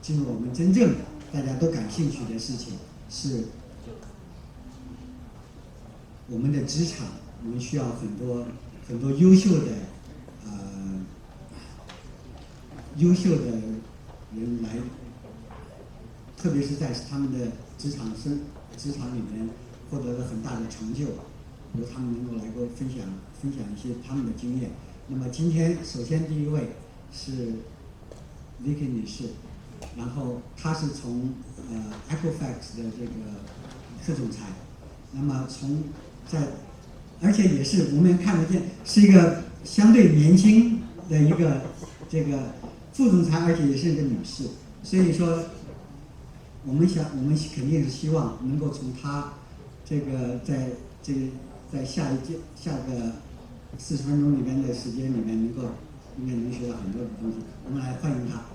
进入我们真正大家都感兴趣的事情，是我们的职场。我们需要很多优秀的人来，特别是在他们的职场里面获得了很大的成就，由他们能够来给我分享一些他们的经验。那么今天首先第一位是 Vicky 女士，然后她是从Equifax 的这个副总裁，那么而且也是我们看得见是一个相对年轻的一个这个副总裁，而且也是一个女士，所以说我们肯定是希望能够从她这个在下个40分钟里面的时间里面应该能学到很多的东西。我们来欢迎她。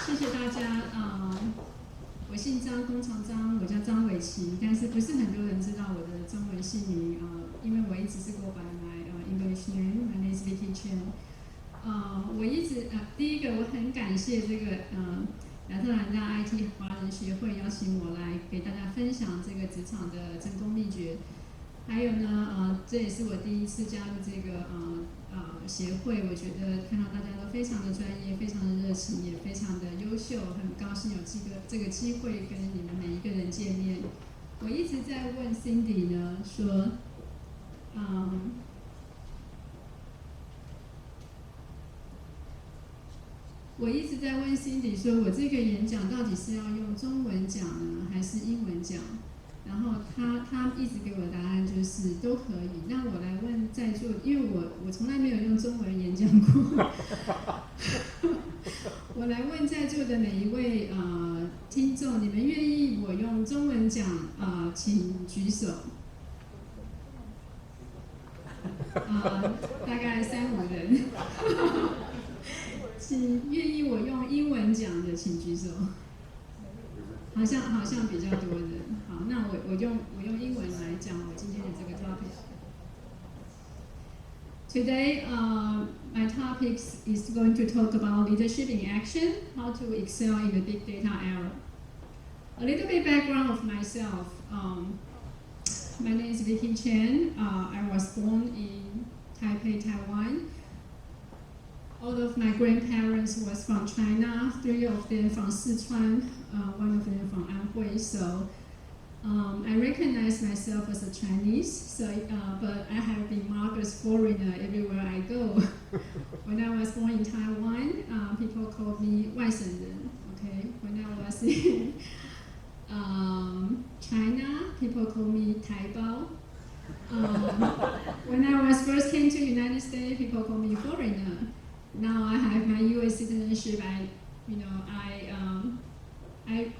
谢谢大家。我姓张，工长张，我叫张伟琪，但是不是很多人知道我的中文姓名因为我一直是 go by my English name. My name is Vicky Chen. 我一直第一个我很感谢这个亚特兰大 IT 华人协会邀请我来给大家分享这个职场的成功秘诀。还有呢，这也是我第一次加入这个协会，我觉得看到大家都非常的专业，非常的热情，也非常的优秀，很高兴有这个机会跟你们每一个人见面。我一直在问 Cindy 呢，说，我一直在问 Cindy 说，我这个演讲到底是要用中文讲呢，还是英文讲？然后他一直给我的答案就是都可以。那我来问在座，因为我从来没有用中文演讲过，我来问在座的每一位听众，你们愿意我用中文讲请举手。大概3-5人。请愿意我用英文讲的请举手。好像比较多人。好，那我用英文来讲我今天的这个 topic。Today, my topic is going to talk about leadership in action, how to excel in the big data era. A little bit background of myself. My name is Vicky Chen. I was born in Taipei, Taiwan. All of my grandparents was from China, 3 of them from Sichuan, 1 of them from Anhui. So I recognize myself as a Chinese, but I have been marked as foreigner everywhere I go. When I was born in Taiwan, people called me 外省人. Okay, when I was in China, people called me 台胞. When I was first came to United States, people called me foreigner. Now I have my U.S. citizenship. I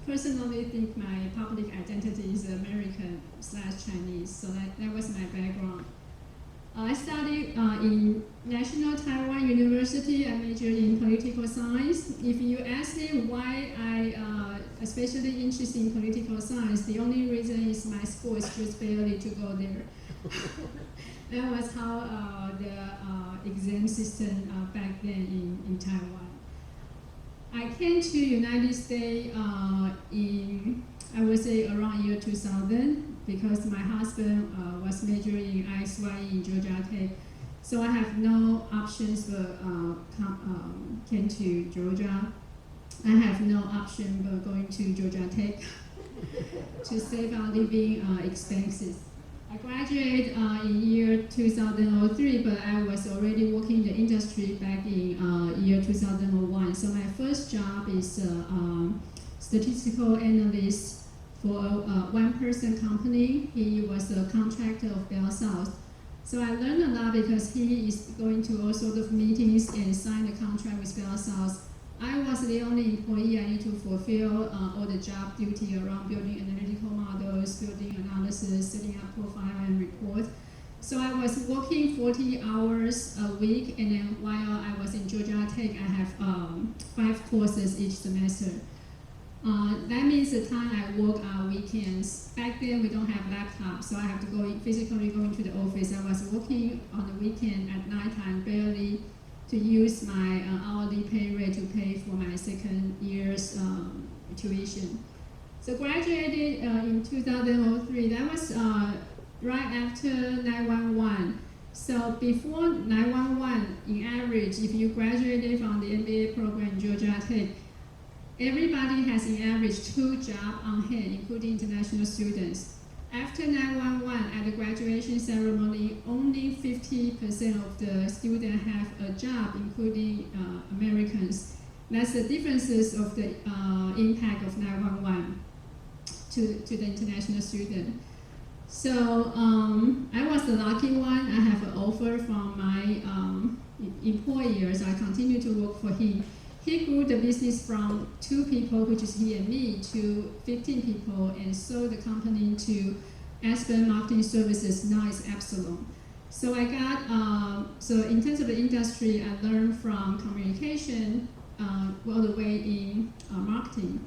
personally think my public identity is American/Chinese. So that was my background. I studied in National Taiwan University. I majored in political science. If you ask me why I especially interested in political science, the only reason is my score is just barely to go there. That was how the exam system back then in Taiwan. I came to United States in, I would say, around year 2000 because my husband was majoring in ISY in Georgia Tech. So I have no options but came to Georgia. I have no option but going to Georgia Tech to save our living expenses. I graduated in year 2003, but I was already working in the industry back in year 2001. So my first job is statistical analyst for a one-person company. He was a contractor of Bell South. So I learned a lot because he is going to all sorts of meetings and sign the contract with Bell South. I was the only employee. I need to fulfill all the job duty around building analytical models, building analysis, setting up profile and report. So I was working 40 hours a week, and then while I was in Georgia Tech, I have 5 courses each semester. That means the time I work on weekends. Back then we don't have laptops, so I have to physically go into the office. I was working on the weekend at night time, barely to use my hourly pay rate to pay for my second year's tuition. So graduated in 2003. That was right after 911. So before 911, in average, if you graduated from the MBA program in Georgia Tech, everybody has in average 2 jobs on hand, including international students. After 911, at the graduation ceremony, only 50% of the students have a job, including Americans. That's the differences of the impact of 911 to the international student. So I was the lucky one. I have an offer from my employer, so I continue to work for him. He grew the business from 2 people, which is he and me, to 15 people, and sold the company to Aspen Marketing Services. Now it's Epsilon. So I got, so in terms of the industry, I learned from communication all the way in marketing.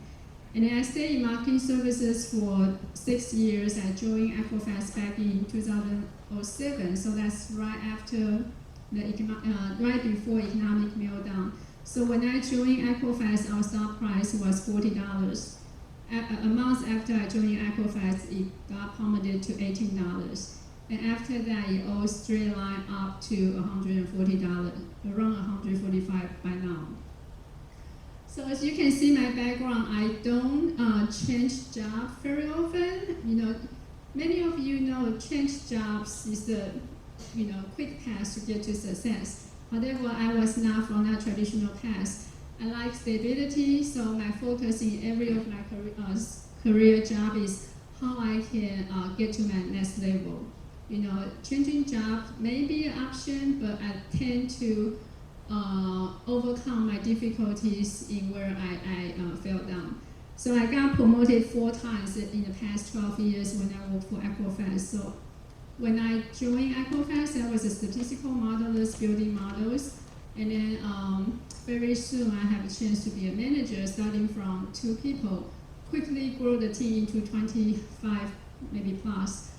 And then I stayed in marketing services for 6 years. I joined Equifax back in 2007, so that's right after right before economic meltdown. So when I joined Equifax, our stock price was $40. A month after I joined Equifax, it got plummeted to $18. And after that, it all straight line up to $140, around $145 by now. So as you can see my background, I don't change jobs very often. You know, many of you know change jobs is the quick path to get to success. However, I was not from that traditional path. I like stability, so my focus in every of my career job is how I can get to my next level. You know, changing jobs may be an option, but I tend to overcome my difficulties in where I fell down. So I got promoted 4 times in the past 12 years when I worked for Equifax. So when I joined Equifax, I was a statistical modelist building models. And then very soon I have a chance to be a manager, starting from 2 people, quickly grow the team into 25, maybe plus,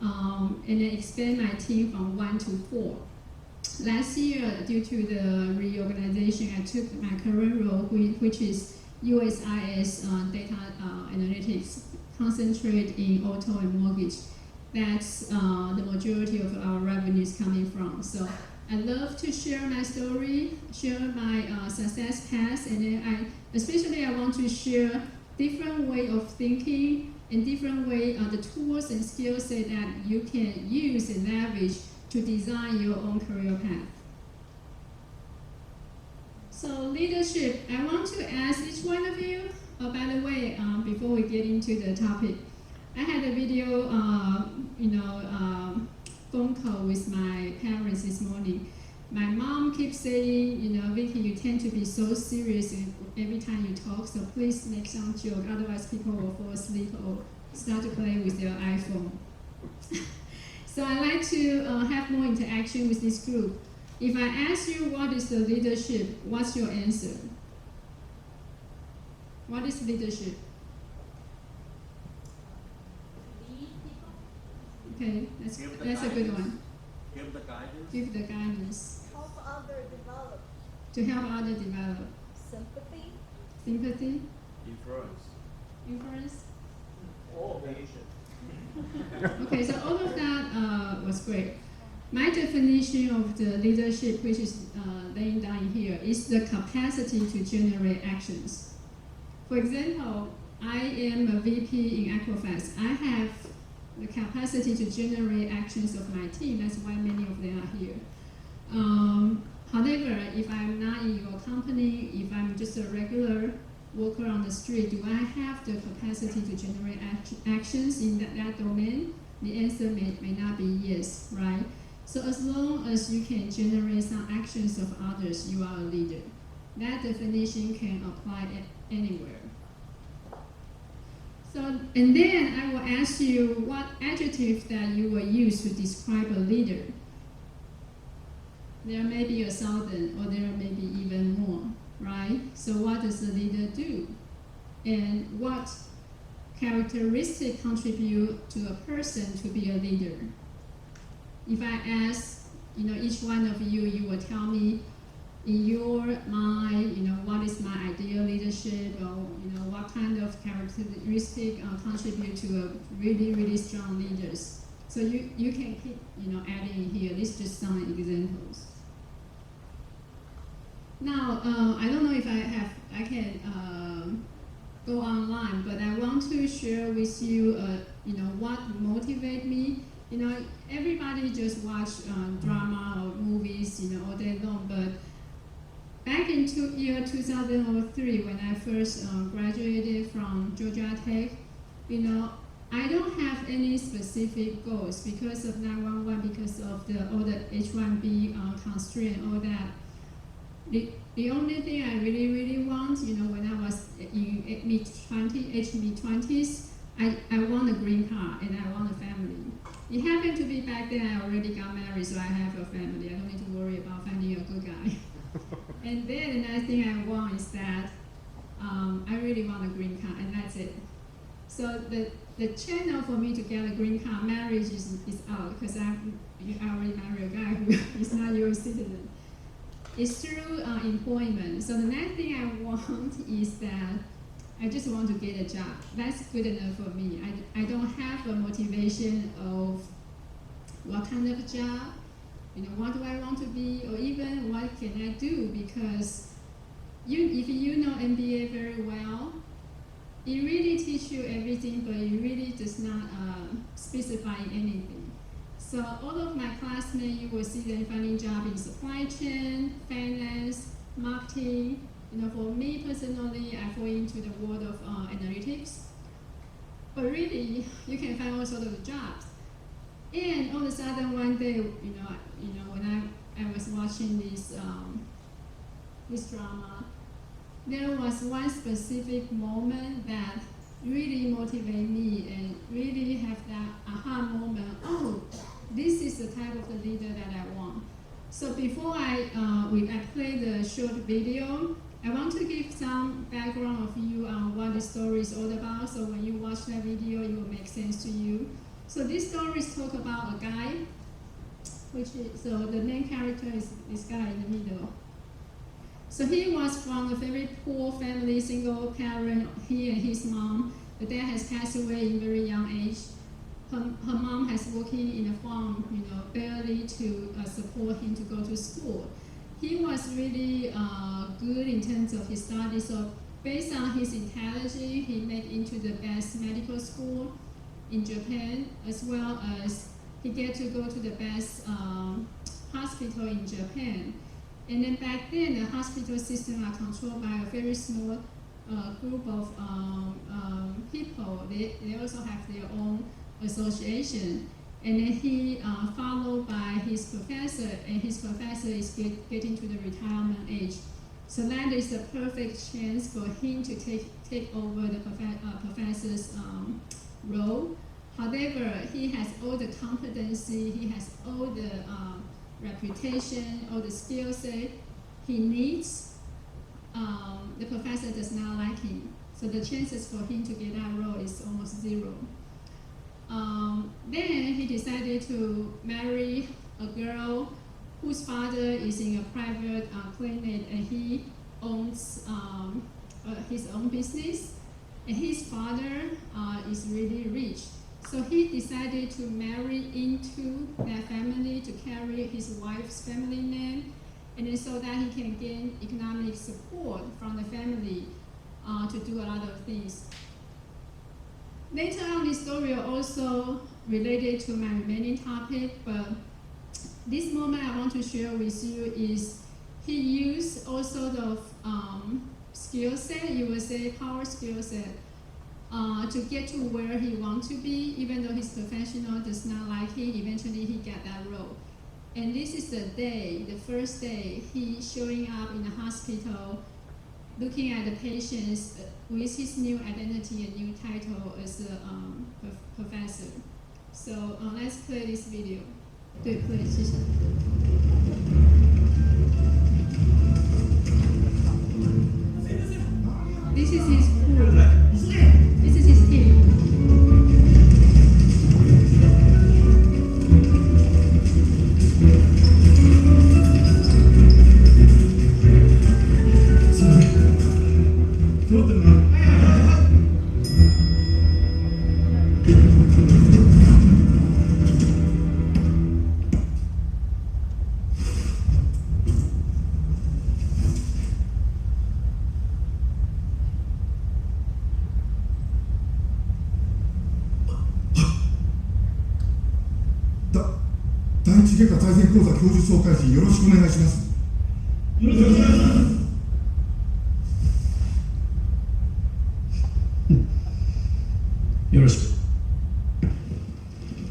and then expand my team from 1 to 4. Last year, due to the reorganization, I took my current role, which is USIS data analytics, concentrate in auto and mortgage. That's the majority of our revenues coming from. So I love to share my story, share my success path, and then especially I want to share different way of thinking and different way, the tools and skill set that you can use and leverage to design your own career path. So leadership, I want to ask each one of you, by the way, before we get into the topic, I had a video, phone call with my parents this morning. My mom keeps saying, Vicky, you tend to be so serious every time you talk, so please make some joke, otherwise people will fall asleep or start to play with their iPhone. So I like to have more interaction with this group. If I ask you what is the leadership, what's your answer? What is leadership? Lead people. Okay, that's a good one. Give the guidance. Give the guidance. Help others develop. To help others develop. Sympathy. Sympathy. Influence. Influence. Okay, so all of that was great. My definition of the leadership, which is laying down here, is the capacity to generate actions. For example, I am a VP in Equifax. I have the capacity to generate actions of my team. That's why many of them are here. However, if I'm not in your company, if I'm just a regular worker on the street, do I have the capacity to generate actions in that domain? The answer may not be yes, right? So as long as you can generate some actions of others, you are a leader. That definition can apply anywhere. So, and then I will ask you what adjective that you will use to describe a leader. There may be 1,000, or there may be even more, right? So what does a leader do? and what characteristic contribute to a person to be a leader. If I ask, each one of you, you will tell me in your mind, what is my ideal leadership, or what kind of characteristic contribute to a really, really strong leaders. So you can keep, adding here. This is just some examples. Now, I don't know if I can go online, but I want to share with you, what motivates me. Everybody just watch drama or movies, all day long, but back in year 2003, when I first graduated from Georgia Tech, I don't have any specific goals because of 911, because of all the H-1B constraint, all that. The only thing I really, really want, when I was in mid-20s, I want a green card and I want a family. It happened to be back then I already got married, so I have a family. I don't need to worry about finding a good guy. And then another thing I want is that I really want a green card, and that's it. So the channel for me to get a green card, marriage is out, because I already married a guy who is not U.S. citizen. It's through employment. So the next thing I want is that I just want to get a job. That's good enough for me. I don't have a motivation of what kind of job, what do I want to be, or even what can I do, because if you know MBA very well, it really teaches you everything, but it really does not specify anything. So all of my classmates, you will see them finding jobs in supply chain, finance, marketing. For me personally, I fall into the world of analytics. But really, you can find all sorts of jobs. And all of a sudden, one day, when I was watching this drama, there was one specific moment that really motivated me and really have that aha moment. Oh, this is the type of the leader that I want. So before I play the short video, I want to give some background of you on what the story is all about. So when you watch that video, it will make sense to you. So this story talk about a guy, so the main character is this guy in the middle. So he was from a very poor family, single parent, he and his mom. The dad has passed away in very young age. Her mom has working in a farm, barely to support him to go to school. He was really good in terms of his studies. So based on his intelligence, he made into the best medical school in Japan, as well as he get to go to the best hospital in Japan. And then back then, the hospital system are controlled by a very small group of people. They also have their own association. And then he followed by his professor, and his professor is getting to the retirement age. So that is the perfect chance for him to take over the professor's role. However, he has all the competency, he has all the reputation, all the skill set he needs. The professor does not like him, so the chances for him to get that role is almost zero. Then he decided to marry a girl whose father is in a private clinic, and he owns his own business, and his father is really rich. So he decided to marry into that family to carry his wife's family name, and then so that he can gain economic support from the family to do a lot of things. Later on, this story also related to my remaining topic, but this moment I want to share with you is he used all sort of skill set, you would say power skill set, to get to where he wants to be, even though his professional does not like him. Eventually he got that role. And this is the first day he showing up in the hospital, looking at the patients with his new identity and new title as a professor. So let's play this video. 对，play， 谢谢。This is his pool. 重方財政講座教授総会議よろしくお願いします。よろしくお願いします。よろしく。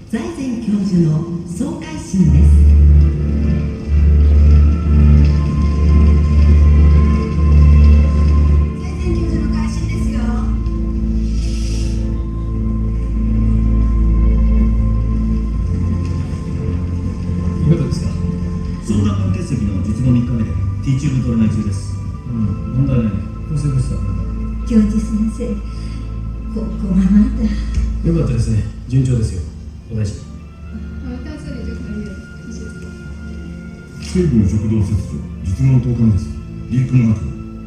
財前教授の総会審です。相談関係席の術後3日目で T チューブトレナー中です。問題ない。抗生物質はこれだ。教授先生、ここがまだ。よかったですね。順調ですよ。お大事に。到这里就可以了，谢谢。西部の食道切除、術後の10日目です。リークの後、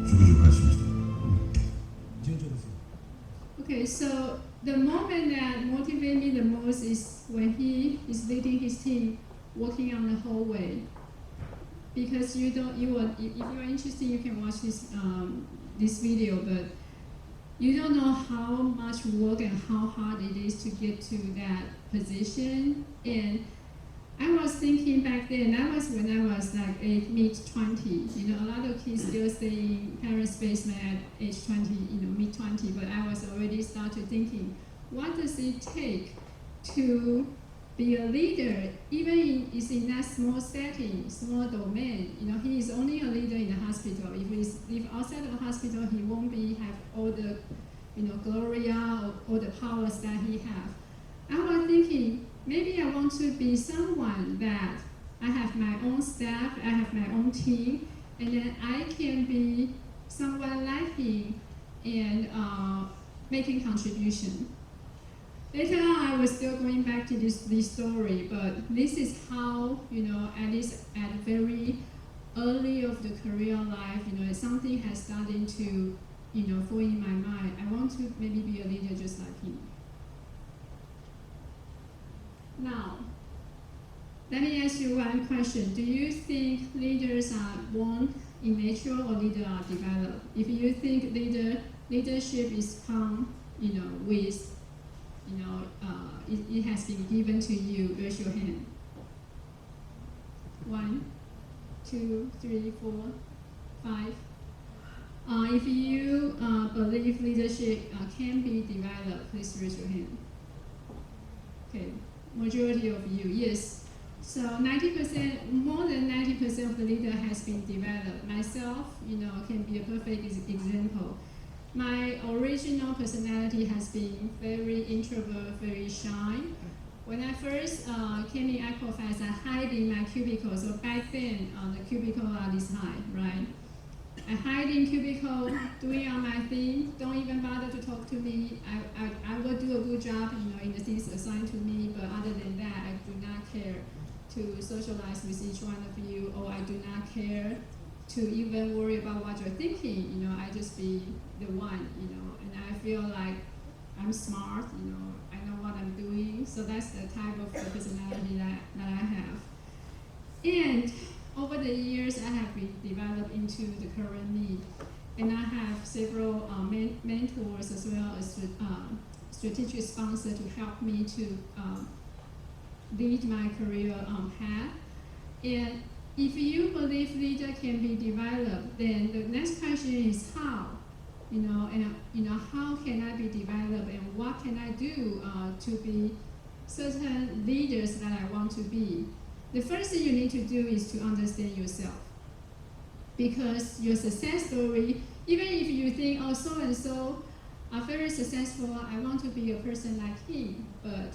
食事を開始しました。順調ですよ。Okay, so the moment that motivated me the most is when he is leading his team walking on the hallway. Because if you are interested, you can watch this video, but you don't know how much work and how hard it is to get to that position. And I was thinking back then, that was when I was like mid-20. You know, a lot of kids still stay in parents' basement at age 20, you know, mid-20. But I was already started thinking, what does it take to be a leader, even in that small setting, small domain? You know, he is only a leader in the hospital. If outside of the hospital, he won't have all the, you know, gloria or all the powers that he have. I was thinking, maybe I want to be someone that I have my own staff, I have my own team, and then I can be someone like him and making contribution. Later on, I was still going back to this story, but this is how, you know, at least at very early of the career life, you know, something has started to, you know, fall in my mind. I want to maybe be a leader just like him. Now, let me ask you one question. Do you think leaders are born in nature or leaders are developed? If you think leadership is come, you know, with, you know, it has been given to you, raise your hand. 1, 2, 3, 4, 5. If you believe leadership can be developed, please raise your hand. Okay, majority of you, yes. So 90%, more than 90% of the leader has been developed. Myself, you know, can be a perfect example. My original personality has been very introvert, very shy. When I first came in Equifax, I hide in my cubicle. So back then, the cubicle are this high, right? I hide in cubicle, doing all my thing, don't even bother to talk to me. I will do a good job, you know, in the things assigned to me, but other than that, I do not care to socialize with each one of you, or I do not care to even worry about what you're thinking. You know, I just be the one, you know, and I feel like I'm smart, you know, I know what I'm doing. So that's the type of personality that I have. And over the years, I have been developed into the current me. And I have several mentors as well as strategic sponsors to help me to lead my career path. And if you believe leader can be developed, then the next question is how, you know, and you know, how can I be developed, and what can I do to be certain leaders that I want to be? The first thing you need to do is to understand yourself, because your success story, even if you think, oh, so and so are very successful, I want to be a person like him, but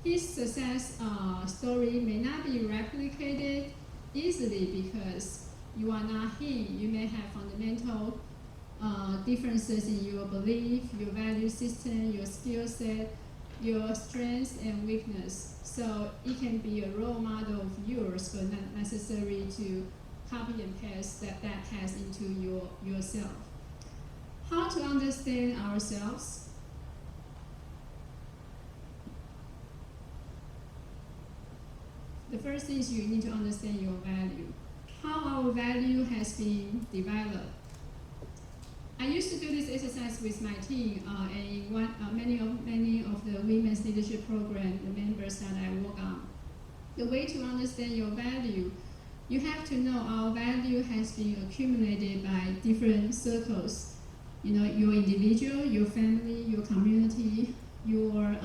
his success story may not be replicated easily because you are not him. You may have fundamental differences in your belief, your value system, your skill set, your strengths and weakness. So it can be a role model of yours, but not necessary to copy and paste that has into yourself. How to understand ourselves? The first thing is you need to understand your value. How our value has been developed. I used to do this exercise with my team, and many of the women's leadership program, the members that I work on. the way to understand your value, you have to know our value has been accumulated by different circles. You know, your individual, your family, your community, your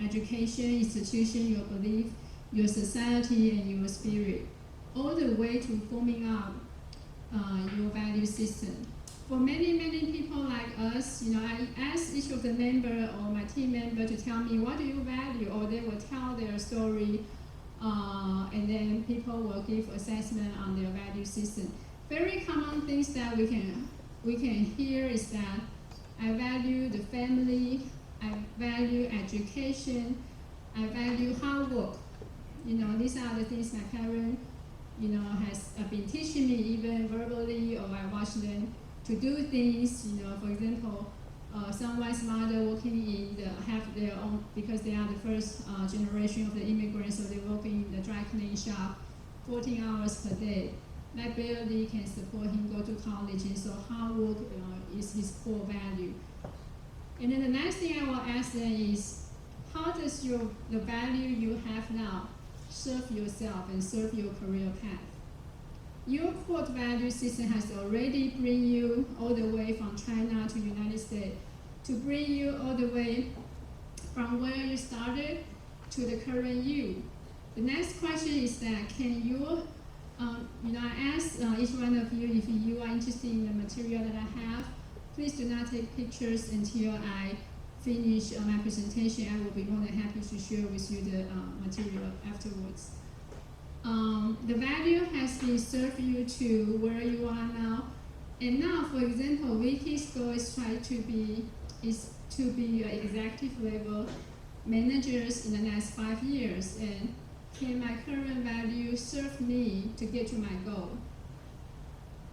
education, institution, your belief, your society, and your spirit, all the way to forming up your value system. For many people like us, you know, I ask each of the member or my team member to tell me what do you value, or they will tell their story, and then people will give assessment on their value system. Very common things that we can hear is that I value the family, I value education, I value hard work. You know, these are the things my parents, you know, has been teaching me even verbally, or I watch them to do things. You know, for example, someone's mother working have their own, because they are the first generation of the immigrants, so they work in the dry cleaning shop 14 hours per day. That barely can support him go to college, and so hard work is his core value. And then the next thing I will ask them is, how does the value you have now serve yourself and serve your career path? Your core value system has already bring you all the way from China to United States, to bring you all the way from where you started to the current you. The next question is that, can you, you know, I ask each one of you, if you are interested in the material that I have, please do not take pictures until I finish my presentation. I will be more than happy to share with you the material afterwards. The value has been served you to where you are now. And now, for example, Vicky's goal is to be executive level managers in the next 5 years. And can my current value serve me to get to my goal?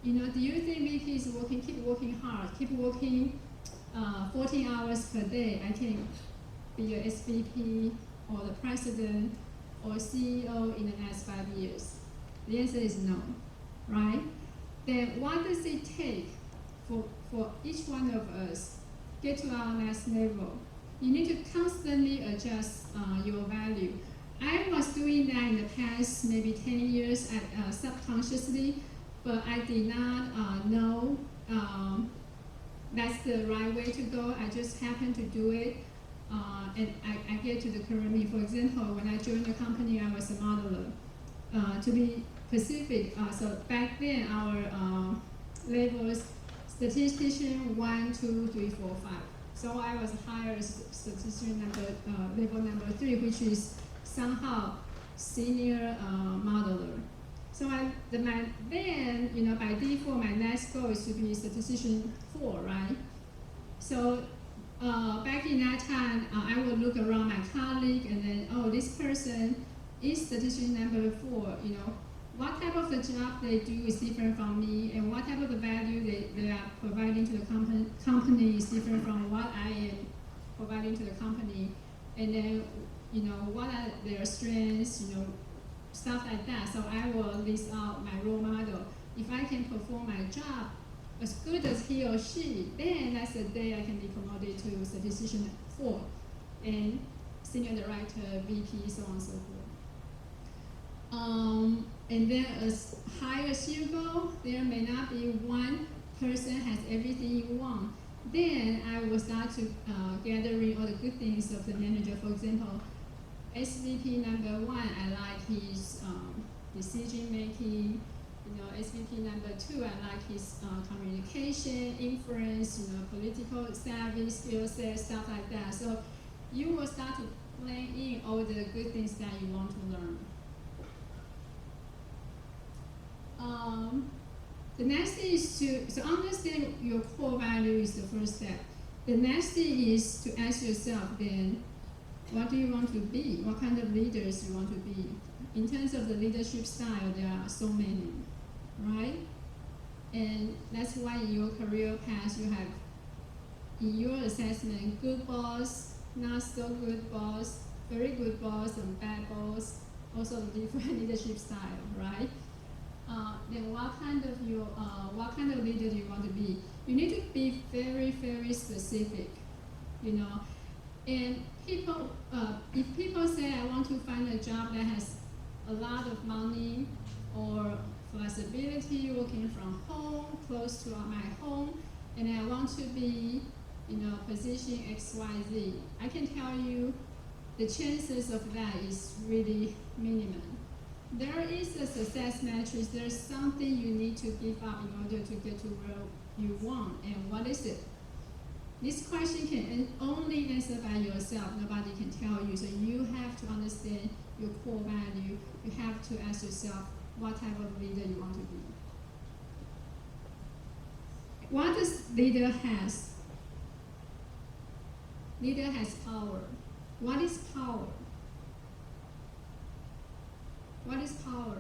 You know, do you think Vicky is keep working hard, keep working 14 hours per day, I can be a SVP or the president or CEO in the next 5 years? The answer is no, right? Then what does it take for each one of us get to our next level? You need to constantly adjust your value. I was doing that in the past maybe 10 years subconsciously, but I did not know that's the right way to go. I just happened to do it, and I get to the current me. For example, when I joined the company, I was a modeler. To be specific, so back then our levels, statistician 1, 2, 3, 4, 5. So I was hired as statistician level number 3, which is somehow senior modeler. So then, you know, by default, my next goal is to be statistician 4, right? So back in that time, I would look around my colleague and then, oh, this person is statistician number 4, you know. What type of the job they do is different from me, and what type of the value they are providing to the company is different from what I am providing to the company. And then, you know, what are their strengths, you know, stuff like that. So I will list out my role model. If I can perform my job as good as he or she, then that's the day I can be promoted to statistician 4 and senior director, VP, so on and so forth. And then as high as you go, there may not be one person has everything you want. Then I will start to gathering all the good things of the manager. For example, SVP number 1, I like his decision making. You know, SVP number 2, I like his communication, influence, you know, political savvy, skill set, stuff like that. So you will start to plan in all the good things that you want to learn. The next thing is to understand your core value is the first step. The next thing is to ask yourself then, what do you want to be? What kind of leaders you want to be? In terms of the leadership style, there are so many, right? And that's why in your career path you have, in your assessment, good boss, not so good boss, very good boss, and bad boss, also different leadership style, right? Then what kind of leader do you want to be? You need to be very, very specific, you know. And people, if people say I want to find a job that has a lot of money or flexibility, working from home, close to my home, and I want to be, position XYZ. I can tell you the chances of that is really minimum. There is a success matrix. There's something you need to give up in order to get to where you want, and what is it? This question can only answer by yourself. Nobody can tell you. So you have to understand your core value. You have to ask yourself what type of leader you want to be. What does leader has? Leader has power. What is power? What is power?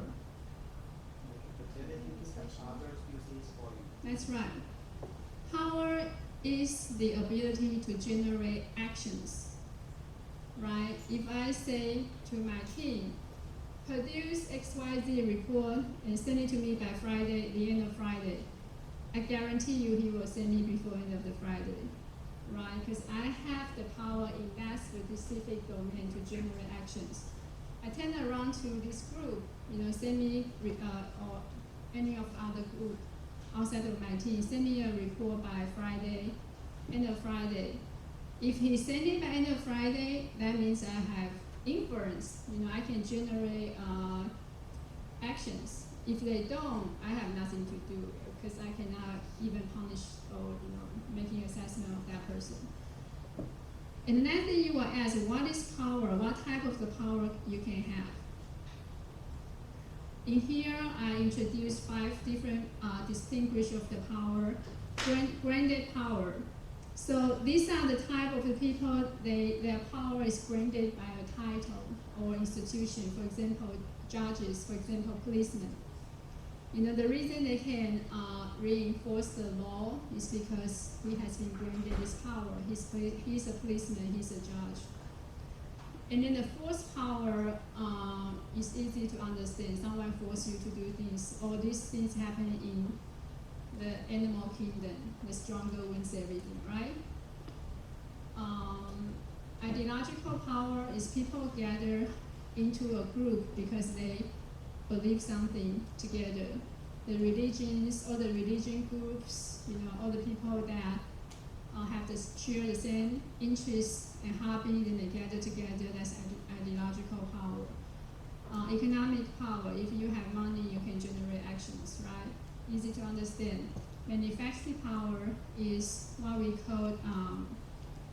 That's right. Power is the ability to generate actions, right? If I say to my team, produce XYZ report and send it to me by Friday, the end of Friday, I guarantee you he will send me before end of the Friday, right? Because I have the power in that specific domain to generate actions. I turn around to this group, send me, or any of the other group outside of my team, send me a report by Friday, end of Friday. If he send it by end of Friday, that means I have influence. I can generate actions. If they don't, I have nothing to do because I cannot even punish or making assessment of that person. And then you will ask, what is power? What type of the power you can have? In here, I introduced 5 different distinguish of the power. Granted power. So these are the type of the people, their power is granted by a title or institution. For example, judges, for example, policemen. The reason they can reinforce the law is because he has been granted this power. He's a policeman, he's a judge. And then the force power is easy to understand. Someone forces you to do things. All these things happen in the animal kingdom. The stronger wins everything, right? Ideological power is people gather into a group because they believe something together. The religions, all the religion groups, all the people that share the same interests and hobby, then they gather together. That's ideological power. Economic power. If you have money, you can generate actions, right? Easy to understand. Manufacturing power is what we call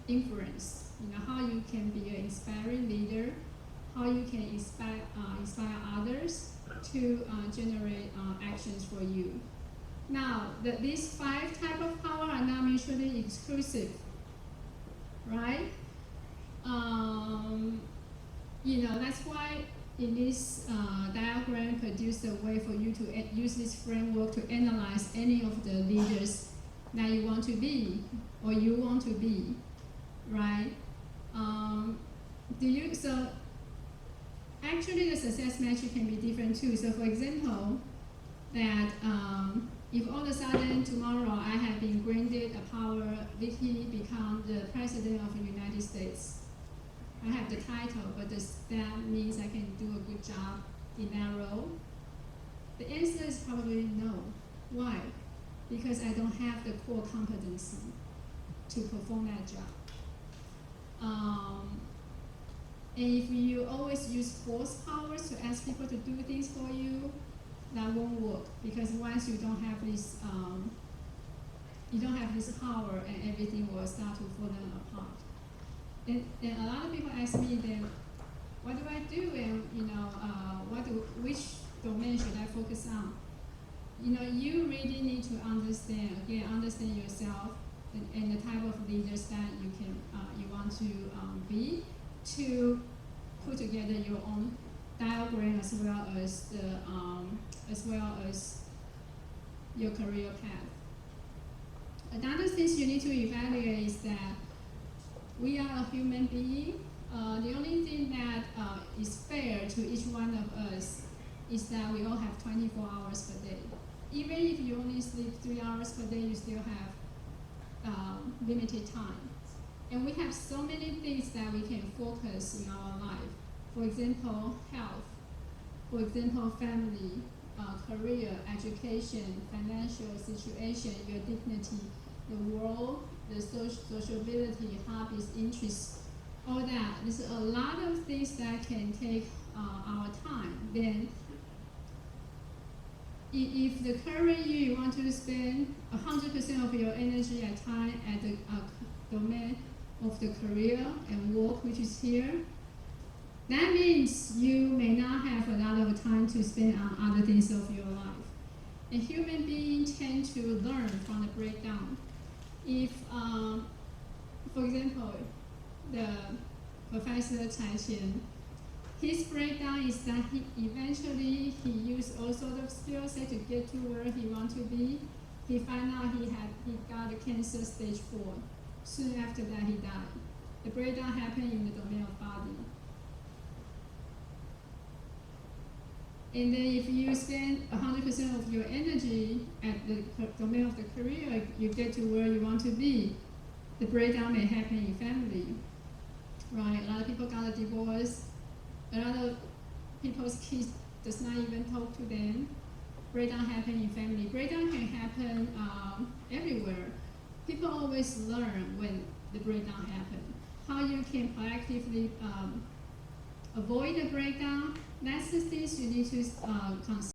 influence. How you can be an inspiring leader, how you can inspire others to generate actions for you. Now, these 5 types of power are not mutually exclusive, right? That's why in this diagram produced a way for you to use this framework to analyze any of the leaders that you want to be or you want to be, right? So actually the success metric can be different too. So for example, that if all of a sudden tomorrow I have been granted a power, Vicky become the president of the United States. I have the title, but that means I can do a good job in that role? The answer is probably no. Why? Because I don't have the core competency to perform that job. And if you always use force powers to ask people to do things for you, that won't work, because once you don't have this power, and everything will start to fall apart. And a lot of people ask me then, what do I do, and which domain should I focus on? You really need to understand yourself and the type of leaders that you want to be, to put together your own diagram as well as your career path. Another thing you need to evaluate is that we are a human being. The only thing that is fair to each one of us is that we all have 24 hours per day. Even if you only sleep 3 hours per day, you still have limited time. And we have so many things that we can focus in our life. For example, health. For example, family, career, education, financial situation, your dignity, the world, the sociability, hobbies, interests, all that. There's a lot of things that can take our time. Then, if the current year you want to spend 100% of your energy and time at the domain of the career and work, which is here, that means you may not have a lot of time to spend on other things of your life. And human beings tend to learn from the breakdown. If, for example, the Professor Cai Qian, his breakdown is that he used all sorts of skill set to get to where he wanted to be. He found out he got a cancer stage 4. Soon after that, he died. The breakdown happened in the domain of body. And then if you spend 100% of your energy at the domain of the career, you get to where you want to be. The breakdown may happen in family, right? A lot of people got a divorce. A lot of people's kids does not even talk to them. Breakdown happen in family. Breakdown can happen everywhere. People always learn when the breakdown happens. How you can proactively avoid the breakdown, that's the things you need to consider.